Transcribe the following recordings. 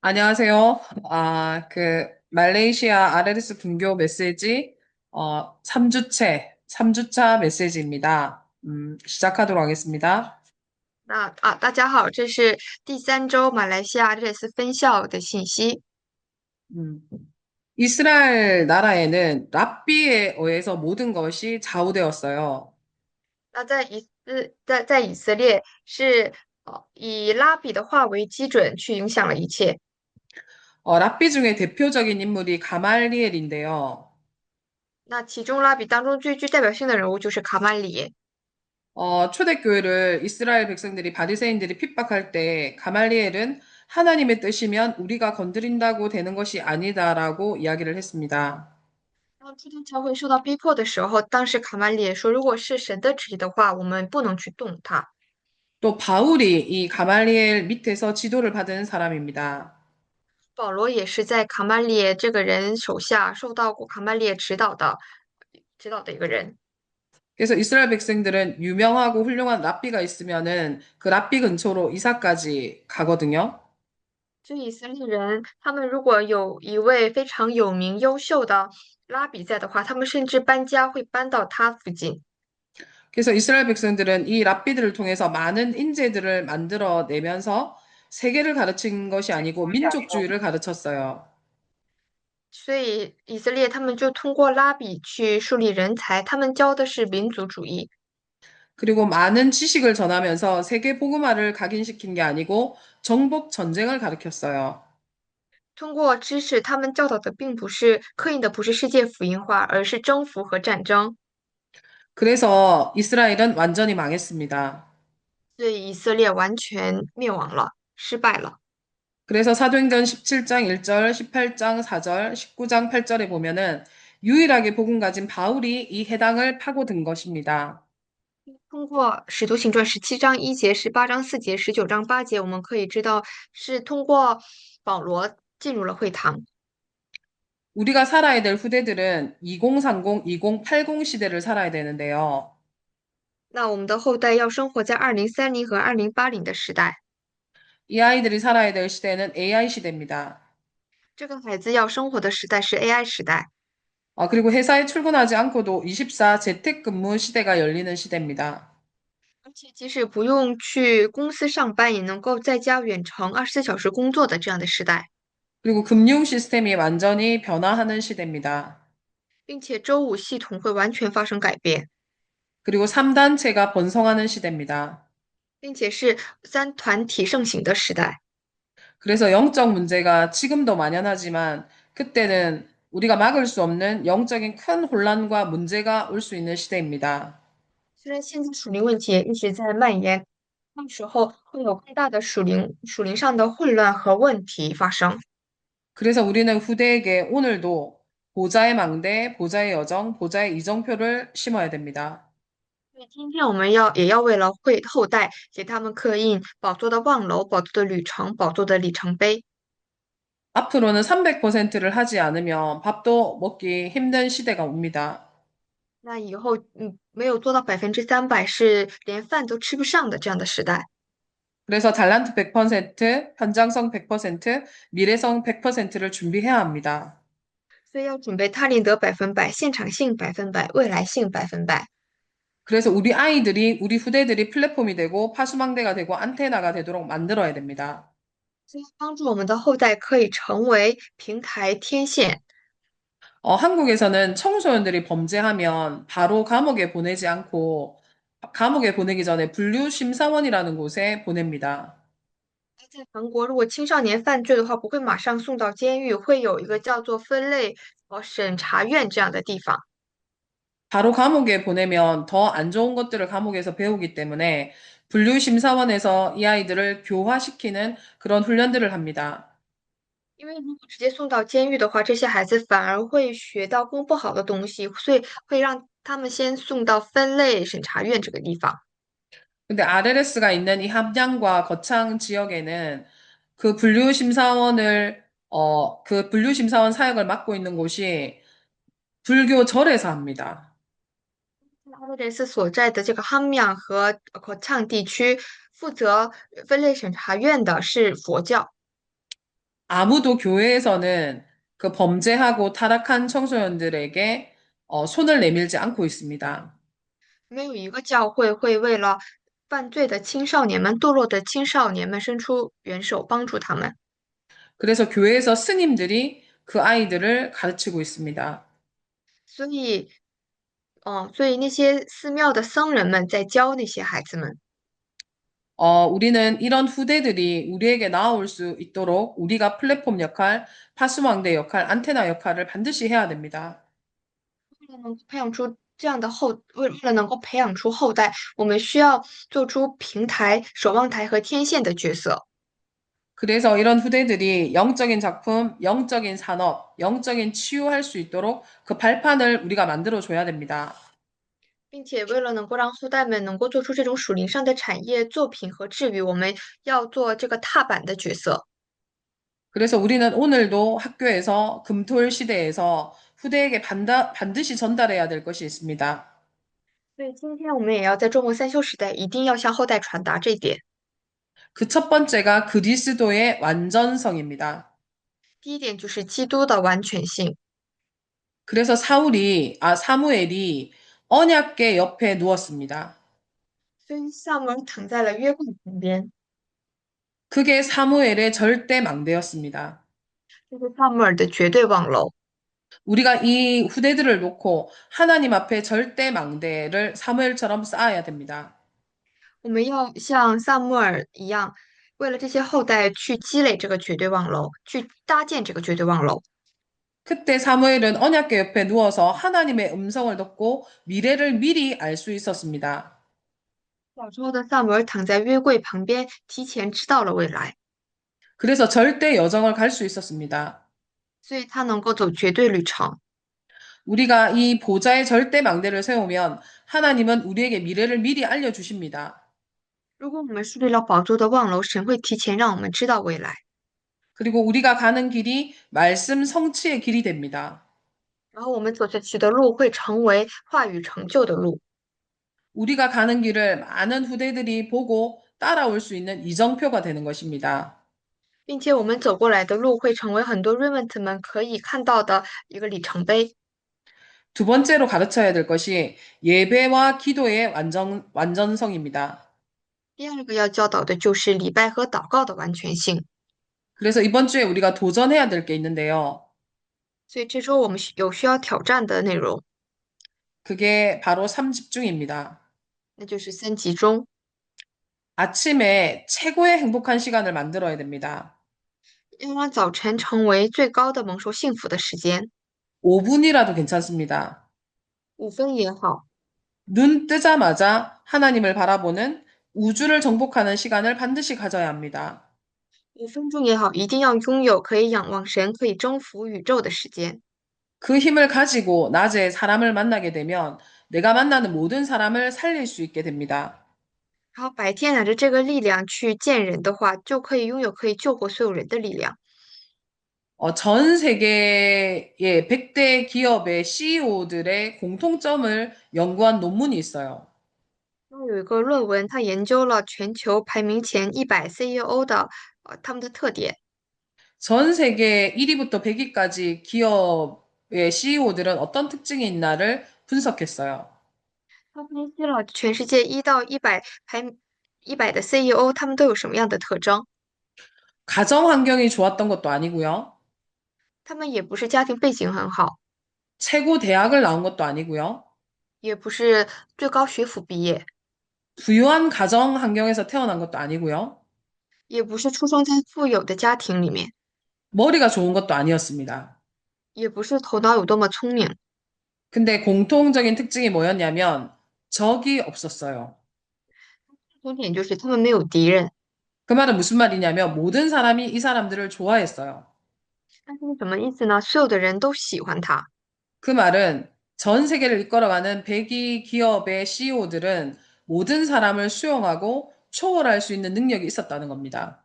안녕하세요. 말레이시아 RLS 분교 메시지, 3주차 메시지입니다. 시작하도록 하겠습니다.大家好，这是第3周马来西亚热斯分校的信息。음, 이스라엘 나라에는 랍비에 의해서 모든 것이 좌우되었어요. 在以色列是以拉比的话为基准去影响了一切。랍비 중에 대표적인 인물이 가말리엘인데요. 那其中拉比当中最具代表性的人物就是卡马里。초대교회를 이스라엘 백성들이 바리새인들이 핍박할 때 가말리엘은 하나님의 뜻이면 우리가 건드린다고 되는 것이 아니다라고 이야기를 했습니다. 当初天教会受到逼迫的时候，当时卡马里也说，如果是神的旨意的话，我们不能去动它。또 바울이 이 가말리엘 밑에서 지도를 받은 사람입니다. 保罗也是在卡马里这个人手下受到过卡马里指导的一个人。그래서 이스라엘 백성들은 유명하고 훌륭한 랍비가 있으면은 그 랍비 근처로 이사까지 가거든요. 就以色列人，他们如果有一位非常有名、优秀的拉比在的话，他们甚至搬家会搬到他附近。그래서 이스라엘 백성들은 이 랍비들을 통해서 많은 인재들을 만들어내면서 세계를 가르친 것이 아니고 민족주의를 가르쳤어요. 所以以色列他们就通过拉比去树立人才，他们教的是民族主义。그리고 많은 지식을 전하면서 세계 복음화를 각인시킨 게 아니고 정복 전쟁을 가르쳤어요. 通过知识，他们教导的并不是刻意的，不是世界福音化，而是征服和战争。그래서 이스라엘은 완전히 망했습니다. 所以以色列完全灭亡了，失败了。그래서 사도행전 17장 1절, 18장 4절, 19장 8절에 보면은 유일하게 복음 가진 바울이 이 해당을 파고든 것입니다. 通过《使徒行传》17章1节、18章4节、19章8节，我们可以知道是通过保罗进入了会堂。우리가 살아야 될 후대들은 2030, 2080 시대를 살아야 되는데요. 那我们的后代要生活在2030和2080的时代，이 아이들이 살아야 될 시대는 AI 시대입니다. 这个孩子要生活的时代是 AI 时代，그리고 회사에 출근하지 않고도 24 재택근무 시대가 열리는 시대입니다. 而且即使不用去公司上班，也能够在家远程24小时工作的这样的时代，그리고 금융 시스템이 완전히 변화하는 시대입니다. 并且周五系统会完全发生改变，그리고 3단체가 번성하는 시대입니다. 并且是三团体盛行的时代。그래서 영적 문제가 지금도 만연하지만 그때는 우리가 막을 수 없는 영적인 큰 혼란과 문제가 올 수 있는 시대입니다. 虽然现在属灵问题也一直在蔓延，到时候会有更大的属灵上的混乱和问题发生。그래서 우리는 후대에게 오늘도 보좌의 망대, 보좌의 여정, 보좌의 이정표를 심어야 됩니다. 所以今天我们也要为了后代给他们刻印宝座的望楼、宝座的旅程、宝座的里程碑。 앞으로는 300%를 하지 않으면 밥도 먹기 힘든 시대가 옵니다. 那以后没有做到300%，是连饭都吃不上的这样的时代。그래서 달란트 100%, 현장성 100%, 미래성 100%를 준비해야 합니다. 所以要准备他林德100%、现场性100%、未来性100%。그래서 우리 아이들이, 우리 후대들이 플랫폼이 되고 파수망대가 되고 안테나가 되도록 만들어야 됩니다. 所以帮助我们的后代可以成为平台天线。한국에서는 청소년들이 범죄하면 바로 감옥에 보내지 않고 감옥에 보내기 전에 분류심사원이라는 곳에 보냅니다. 在韩国，如果青少年犯罪的话，不会马上送到监狱，会有一个叫做分类审查院这样的地方。바로 감옥에 보내면 더 안 좋은 것들을 감옥에서 배우기 때문에 분류심사원에서 이 아이들을 교화시키는 그런 훈련들을 합니다. 因为如果直接送到监狱的话，这些孩子反而会学到更不好的东西，所以会让他们先送到分类审查院这个地方。근데 RLS가 있는 이 함양과 거창 지역에는 그 분류심사원 사역을 맡고 있는 곳이 불교 절에서 합니다. 阿德雷斯所在的这个哈密尔和可畅地区负责分类审查院的是佛教。 아무도 교회에서는 그 범죄하고 타락한 청소년들에게 손을 내밀지 않고 있습니다.没有一个教会会为了犯罪的青少年们、堕落的青少年们伸出援手帮助他们。그래서 교회에서 스님들이 그 아이들을 가르치고 있습니다. 所以，所以那些寺庙的僧人们在教那些孩子们。우리는 이런 후대들이 우리에게 나아올 수 있도록 우리가 플랫폼 역할, 파수망대 역할, 안테나 역할을 반드시 해야 됩니다. 为了能够培养出这样的为了能够培养出后代，我们需要做出平台、守望台和天线的角色， 그래서 이런 후대들이 영적인 작품, 영적인 산업, 영적인 치유할 수 있도록 그 발판을 우리가 만들어 줘야 됩니다. 并且为了能够让后代们能够做出这种属灵上的产业作品和治愈，我们要做这个踏板的角色。 그래서 우리는 오늘도 학교에서 금토일 시대에서 후대에게 반드시 전달해야 될 것이 있습니다. 所以今天我们也要在中国三修时代，一定要向后代传达这一点。그 첫 번째가 그리스도의 완전성입니다. 第一点就是基督的完全性，그래서 사무엘이 언약궤 옆에 누웠습니다. 所以萨母尔躺在了约柜旁边， 그게 사무엘의 절대 망대였습니다. 这是萨母尔的绝对望楼。 우리가 이 후대들을 놓고 하나님 앞에 절대 망대를 사무엘처럼 쌓아야 됩니다. 我们要像萨母尔一样，为了这些后代去积累这个绝对望楼，去搭建这个绝对望楼。 그때 사무엘은 언약궤 옆에 누워서 하나님의 음성을 듣고 미래를 미리 알 수 있었습니다. 小时候的萨母尔躺在约柜旁边，提前知道了未来， 그래서 절대 여정을 갈 수 있었습니다. 所以他能够走绝对旅程。 우리가 이 보좌의 절대 망대를 세우면 하나님은 우리에게 미래를 미리 알려주십니다. 如果我们树立了宝座的望楼，神会提前让我们知道未来， 그리고 우리가 가는 길이 말씀 성취의 길이 됩니다. 然后我们走下去的路会成为话语成就的路， 우리가 가는 길을 많은 후대들이 보고 따라올 수 있는 이정표가 되는 것입니다. 并且我们走过来的路会成为很多 Remnant 们可以看到的一个里程碑。 두 번째로 가르쳐야 될 것이 예배와 기도의 완전성입니다. 第二个要教导的就是礼拜和祷告的完全性。 그래서 이번 주에 우리가 도전해야 될 게 있는데요. 所以这周我们有需要挑战的内容， 그게 바로 삼집중입니다. 那就是三集中， 아침에 최고의 행복한 시간을 만들어야 됩니다. 要让早晨成为最高的蒙受幸福的时间，5분이라도 괜찮습니다. 5分也好，눈 뜨자마자 하나님을 바라보는 우주를 정복하는 시간을 반드시 가져야 합니다. 5分钟也好，一定要拥有可以仰望神、可以征服宇宙的时间。 그 힘을 가지고 낮에 사람을 만나게 되면 내가 만나는 모든 사람을 살릴 수 있게 됩니다. 然后白天拿着这个力量去见人的话，就可以拥有可以救活所有人的力量。 전 세계의 100대 기업의 CEO들의 공통점을 연구한 논문이 있어요. 那有一个论文，它研究了全球排名前100 CEO 的他们的特点。 전 세계 1위부터 100위까지 기업의 CEO들은 어떤 특징이 있나를 분석했어요. 他分析了全世界1到100的 CEO，他们都有什么样的特征？ 가정 환경이 좋았던 것도 아니고요. 他们也不是家庭背景很好， 최고 대학을 나온 것도 아니고요. 也不是最高学府毕业， 부유한 가정 환경에서 태어난 것도 아니고요. 也不是出生在富有的家庭里面， 머리가 좋은 것도 아니었습니다. 也不是头脑有多么聪明。 근데 공통적인 특징이 뭐였냐면 적이 없었어요. 重点就是他们没有敌人。 그 말은 무슨 말이냐면 모든 사람이 이 사람들을 좋아했어요. 那是什么意思呢？所有的人都喜欢他。 그 말은 전 세계를 이끌어가는 100위 기업의 CEO들은 모든 사람을 수용하고 초월할 수 있는 능력이 있었다는 겁니다.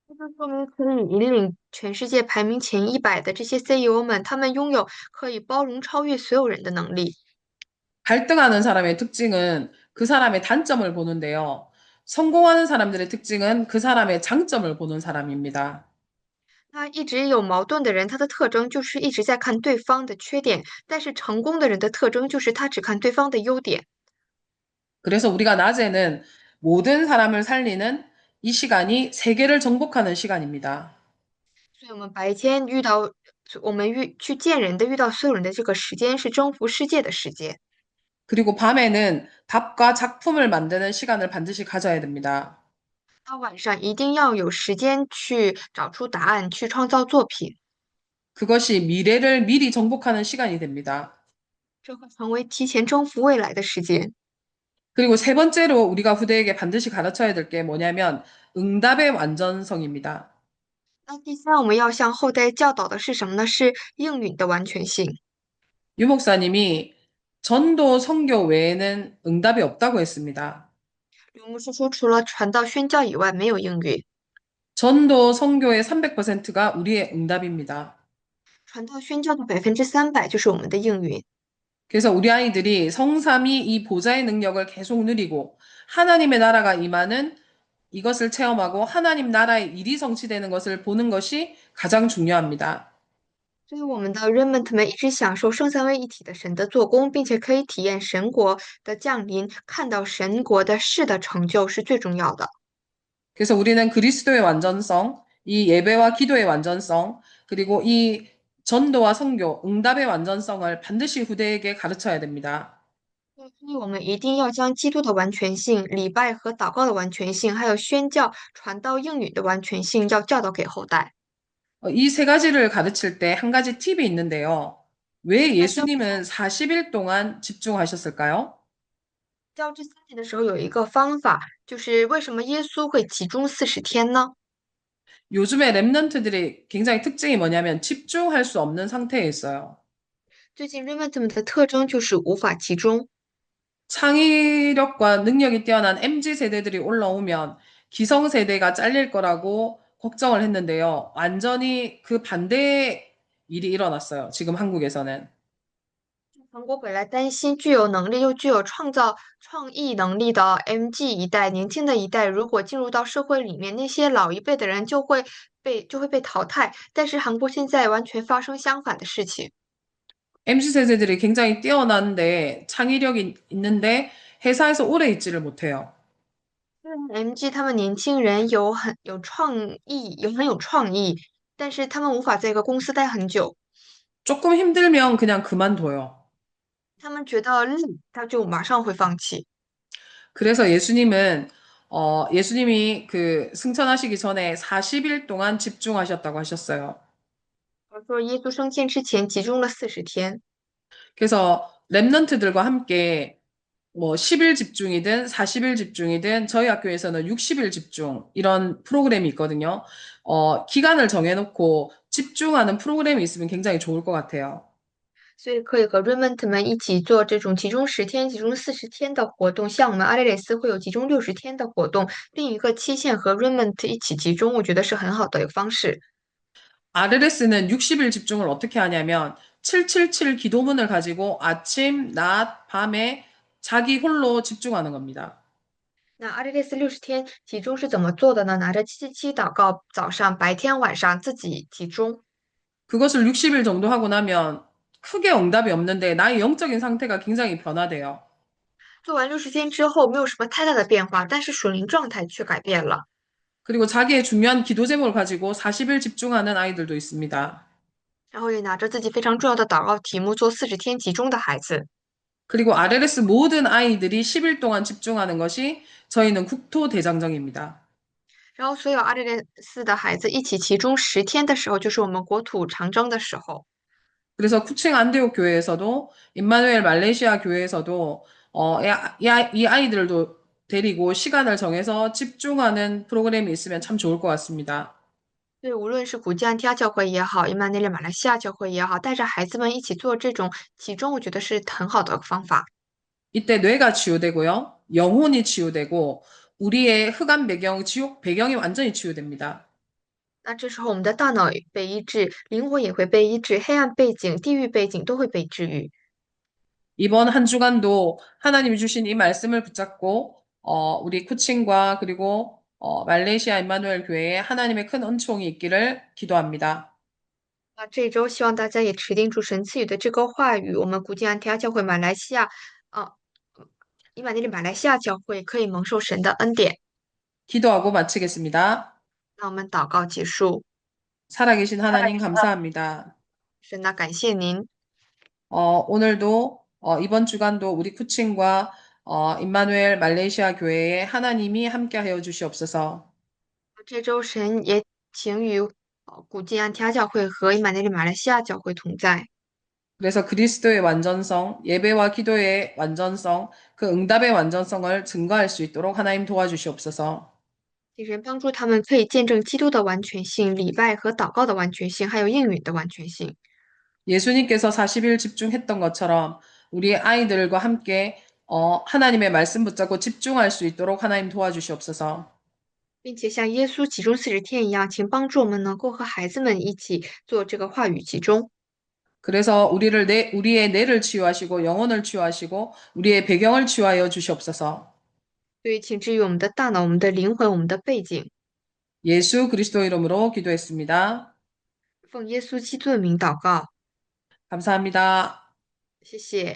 这就说明可以引领全世界排名前100的这些 CEO 们，他们拥有可以包容超越所有人的能力。 갈등하는 사람의 특징은 그 사람의 단점을 보는데요. 성공하는 사람들의 특징은 그 사람의 장점을 보는 사람입니다. 他一直有矛盾的人，他的特征就是一直在看对方的缺点，但是成功的人的特征就是他只看对方的优点。그래서 우리가 낮에는 모든 사람을 살리는 이 시간이 세계를 정복하는 시간입니다. 所以我们白天遇到，我们去见人的，遇到所有人的这个时间是征服世界的时间。그리고 밤에는 답과 작품을 만드는 시간을 반드시 가져야 됩니다. 到晚上一定要有时间去找出答案，去创造作品，그것이 미래를 미리 정복하는 시간이 됩니다. 这会成为提前征服未来的时间。그리고 세 번째로 우리가 후대에게 반드시 가르쳐야 될 게 뭐냐면 응답의 완전성입니다. 那第三，我们要向后代教导的是什么呢？是应允的完全性。유 목사님이 전도 선교 외에는 응답이 없다고 했습니다. 刘牧师说，除了传道宣教以外，没有应允。전도 선교의 300%가 우리의 응답입니다. 传道宣教的300%就是我们的应允。그래서 우리 아이들이 성삼위 이 보좌의 능력을 계속 누리고 하나님의 나라가 임하는 이것을 체험하고 하나님 나라의 일이 성취되는 것을 보는 것이 가장 중요합니다. 所以我们的 remnant 们一直享受圣三位一体的神的做工，并且可以体验神国的降临，看到神国的事的成就是最重要的。그래서 우리는 그리스도의 완전성, 이 예배와 기도의 완전성, 그리고 이 전도와 선교, 응답의 완전성을 반드시 후대에게 가르쳐야 됩니다. 所以我们一定要将基督的完全性、礼拜和祷告的完全性，还有宣教、传道应允的完全性，要教导给后代。이 세 가지를 가르칠 때 한 가지 팁이 있는데요. 왜在教예수님은 40일 동안 집중하셨을까요? 教这三点的时候，有一个方法，就是为什么耶稣会集中40天呢？요즘에 랩런트들이 굉장히 특징이 뭐냐면 집중할 수 없는 상태에 있어요. 最近 remnant 们的特征就是无法集中。 창의력과 능력이 뛰어난 MZ 세대들이 올라오면 기성세대가 잘릴 거라고 걱정을 했는데요. 완전히 그 반대의 일이 일어났어요. 지금 한국에서는. 韩国本来担心具有能力又具有创意能力的 MG 一代，年轻的一代，如果进入到社会里面，那些老一辈的人就会被淘汰。但是韩国现在完全发生相反的事情。MZ 세대들이 굉장히 뛰어난데 창의력이 있는데 회사에서 오래 있지를 못해요. MG 他们年轻人有创意，很有创意，但是他们无法在一个公司待很久，조금 힘들면 그냥 그만둬요. 他们觉得累，他就马上会放弃。그래서 예수님이 그 승천하시기 전에 40일 동안 집중하셨다고 하셨어요. 而说耶稣升天之前集中了40天，그래서 랩런트들과 함께 뭐 10일 집중이든 40일 집중이든 저희 학교에서는 60일 집중 이런 프로그램이 있거든요. 기간을 정해놓고 집중하는 프로그램이 있으면 굉장히 좋을 것 같아요. 所以可以和 Raymond 们一起做这种集中10天、集中40天的活动。像我们阿列蕾斯会有集中60天的活动，另一个期限和 Raymond 一起集中，我觉得是很好的一个方式。RLS는 60일 집중을 어떻게 하냐면 777 기도문을 가지고 아침, 낮, 밤에 자기 홀로 집중하는 겁니다. 那阿列蕾斯60天集中是怎么做的呢？拿着777祷告，早上、白天、晚上自己集中。 그것을 60일 정도 하고 나면 크게 응답이 없는데 나의 영적인 상태가 굉장히 변화돼요. 做完60天之后，没有什么太大的变化，但是属灵状态却改变了。그리고 자기의 중요한 기도 제목을 가지고 40일 집중하는 아이들도 있습니다. 然后也拿着自己非常重要的祷告题目做40天集中的孩子。 그리고 RLS 모든 아이들이 10일 동안 집중하는 것이 저희는 국토대장정입니다. 然后所有阿列蕾斯的孩子一起集中10天的时候，就是我们国土长征的时候。 그래서 쿠칭 안디옥 교회에서도 임마누엘 말레이시아 교회에서도 이 아이들도 데리고 시간을 정해서 집중하는 프로그램이 있으면 참 좋을 것 같습니다. 对，无论是古吉安提亚教会也好，伊曼内利马来西亚教会也好，带着孩子们一起做这种集中，我觉得是很好的方法。 이때 뇌가 치유되고요. 영혼이 치유되고 우리의 흑암 배경, 지옥 배경이 완전히 치유됩니다. 那这时候我们的大脑也被医治，灵魂也会被医治，黑暗背景、地狱背景都会被治愈。 이번 한 주간도 하나님이 주신 이 말씀을 붙잡고 우리 코칭과 그리고 말레이시아 임마누엘 교회에 하나님의 큰 은총이 있기를 기도합니다. 这周希望大家也持定主神赐予的这个话语，我们古晋安提阿教会马来西亚，啊，以马内利马来西亚教会可以蒙受神的恩典。 기도하고 마치겠습니다. 那我们祷告结束。 살아계신 하나님 감사합니다. 神呐，感谢您。 오늘도 이번 주간도 우리 쿠친과 임마누엘 말레이시아 교회에 하나님이 함께하여 주시옵소서. 这周神也请与古晋安提阿教会和以马内利马来西亚教会同在， 그래서 그리스도의 완전성, 예배와 기도의 완전성, 그 응답의 완전성을 증거할 수 있도록 하나님 도와주시옵소서. 请神帮助他们可以见证基督的完全性、礼拜和祷告的完全性，还有应允的完全性。 예수님께서 40일 집중했던 것처럼 우리 아이들과 함께 하나님의 말씀 붙잡고 집중할 수 있도록 하나님 도와주시옵소서. 并且像耶稣集中40天一样，请帮助我们能够和孩子们一起做这个话语集中。 그래서 우리의 뇌를 치유하시고 영혼을 치유하시고 우리의 배경을 치유하여 주시옵소서. 所以，请治愈我们的大脑、我们的灵魂、我们的背景。 예수 그리스도 이름으로 기도했습니다. 奉耶稣基督的名祷告，감사합니다. 谢谢。